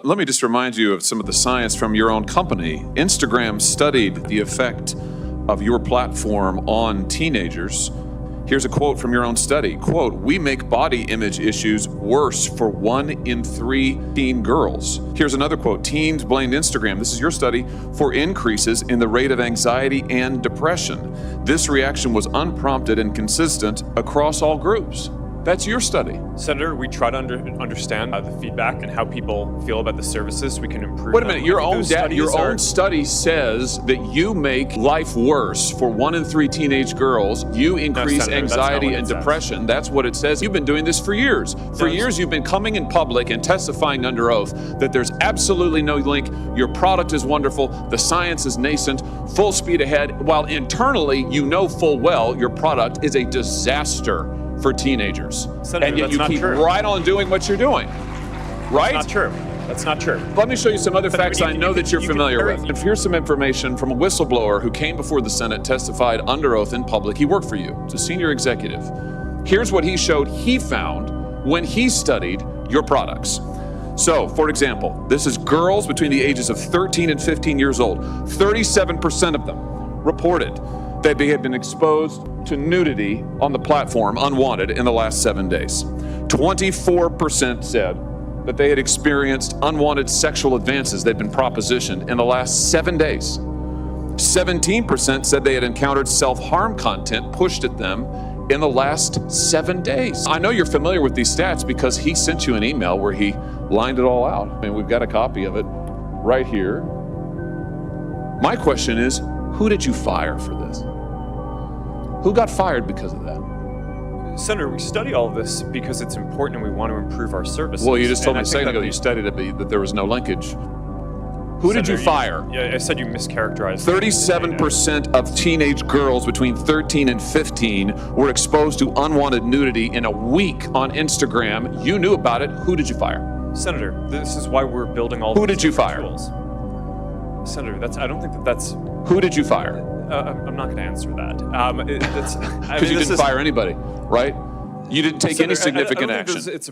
Let me just remind you of some of the science from your own company. Instagram studied the effect of your platform on teenagers. Here's a quote from your own study. Quote, "We make body image issues worse for 1 in 3 teen girls." Here's another quote. "Teens blamed Instagram," this is your study, "for increases in the rate of anxiety and depression. This reaction was unprompted and consistent across all groups." That's your study. Senator, we try to understand the feedback and how people feel about the services. We can improve. Wait a minute, your own study says that you make life worse for 1 in 3 teenage girls. You increase Senator, anxiety and depression. That's what it says. You've been doing this for years. For years, you've been coming in public and testifying under oath that there's absolutely no link. Your product is wonderful. The science is nascent, full speed ahead, while internally, you know full well your product is a disaster for teenagers. Senator, and yet that's you not keep true. right on doing what you're doing. Right? That's not true. That's not true. Let me show you some other facts I know that you're familiar very- with. Here's some information from a whistleblower who came before the Senate, testified under oath in public. He worked for you. He's a senior executive. Here's what he showed he found when he studied your products. So, for example, this is girls between the ages of 13 and 15 years old. 37% of them reported that they had been exposed to nudity on the platform unwanted in the last 7 days. 24% said that they had experienced unwanted sexual advances, they'd been propositioned in the last 7 days. 17% said they had encountered self-harm content pushed at them in the last 7 days. I know you're familiar with these stats because he sent you an email where he lined it all out. I mean, we've got a copy of it right here. My question is, who did you fire for this? Who got fired because of that? Senator, we study all of this because it's important and we want to improve our services. Well, you just told me And a I second think ago that you studied it, that there was no linkage. Who did you Senator, fire? Yeah, I said you mischaracterized. 37% of teenage girls between 13 and 15 were exposed to unwanted nudity in a week on Instagram. You knew about it. Who did you fire? Senator, this is why we're building all. Who these did you different fire? tools. Senator, I don't think that's. Who did you fire? I'm not going to answer that. Because you didn't fire anybody, right? You didn't take any significant action. It's